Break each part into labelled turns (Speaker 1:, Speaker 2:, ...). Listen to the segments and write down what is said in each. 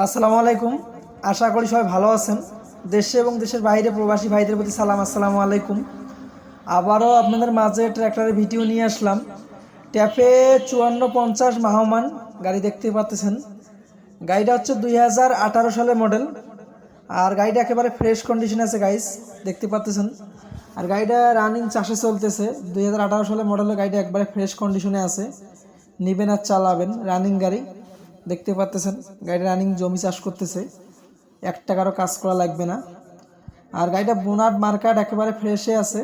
Speaker 1: আসসালামু আলাইকুম। আশা করি সবাই ভালো আছেন। দেশে এবং দেশের বাইরে প্রবাসী ভাইদের প্রতি সালাম, আসসালামু আলাইকুম। আবারও আপনাদের মাঝে ট্র্যাক্টরের ভিডিও নিয়ে আসলাম। ট্যাপে 5450 মাহমান গাড়ি দেখতে পাচ্ছেন। গাড়িটা হচ্ছে 2018 সালের মডেল। আর গাড়িটা একেবারে ফ্রেশ কন্ডিশনে আছে গাইস, দেখতে পাচ্ছেন। আর গাড়িটা রানিং চাষে চলতেছে। 2018 সালের মডেলের গাড়িটা একবারে ফ্রেশ কন্ডিশনে আছে। নেবেন আর চালাবেন, রানিং গাড়ি দেখতে পাচ্ছেন। গাড়িটা রানিং জমি চাষ করতেছে, 1 টাকারও কাজ করা লাগবে না। আর গাড়িটা বোনাট মার্কাট একেবারে ফ্রেশে আছে।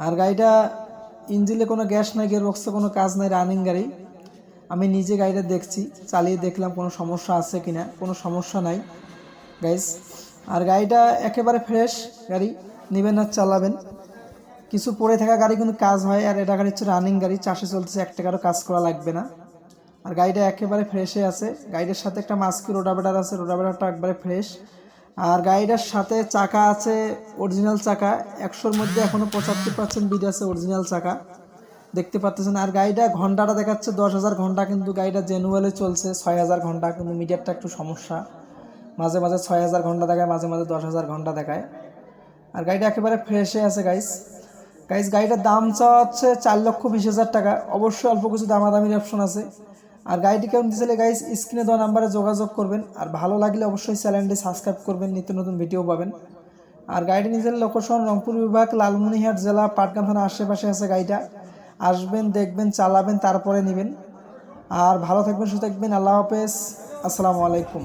Speaker 1: আর গাড়িটা ইঞ্জিনে কোনো গ্যাস নাই, গিয়ারবক্সে কোনো কাজ নাই, রানিং গাড়ি। আমি নিজে গাড়িটা দেখছি, চালিয়ে দেখলাম কোনো সমস্যা আছে কিনা, কোনো সমস্যা নাই গাইস। আর গাড়িটা একেবারে ফ্রেশ গাড়ি, নেবেন আর চালাবেন। কিছু পড়ে থাকা গাড়ি কিন্তু কাজ হয়। আর এটা গাড়ি হচ্ছে রানিং গাড়ি, চাষে চলতেছে, 1 টাকারও কাজ করা লাগবে না। আর গাড়িটা একেবারে ফ্রেশে আছে। গাড়িটার সাথে একটা মাস্কি রোটাভেটার আছে, রোটাভেটারটা একবারে ফ্রেশ। আর গাড়িটার সাথে চাকা আছে অরিজিনাল চাকা, 100-র মধ্যে এখনও 75% বিড আছে অরিজিনাল চাকা, দেখতে পাচ্ছেন। আর গাড়িটা ঘন্টাটা দেখাচ্ছে 10,000 ঘন্টা, কিন্তু গাড়িটা জেনুয়ালে চলছে 6,000 ঘন্টা, কিন্তু মিটারটা একটু সমস্যা, মাঝে মাঝে 6,000 ঘন্টা দেখায়, মাঝে মাঝে 10,000 ঘন্টা দেখায়। আর গাড়িটা একেবারে ফ্রেশে আছে গাইস। গাড়িটার দাম চাওয়া হচ্ছে 4,20,000 টাকা। অবশ্যই অল্প কিছু দামাদামির অপশন আছে। আর গাড়িটি কেমন দিয়েছিলে গাইস, স্ক্রিনে দেওয়া নাম্বারে যোগাযোগ করবেন। আর ভালো লাগলে অবশ্যই চ্যানেলটি সাবস্ক্রাইব করবেন, নিত্য নতুন ভিডিও পাবেন। আর গাড়িটি নিজের লোকেশন রংপুর বিভাগ, লালমনিরহাট জেলা, পাটগ্রাম থানার আশেপাশে আছে গাড়িটা। আসবেন, দেখবেন, চালাবেন, তারপরে নেবেন। আর ভালো থাকবেন, সুস্থ থাকবেন। আল্লাহ হাফেজ, আসসালামু আলাইকুম।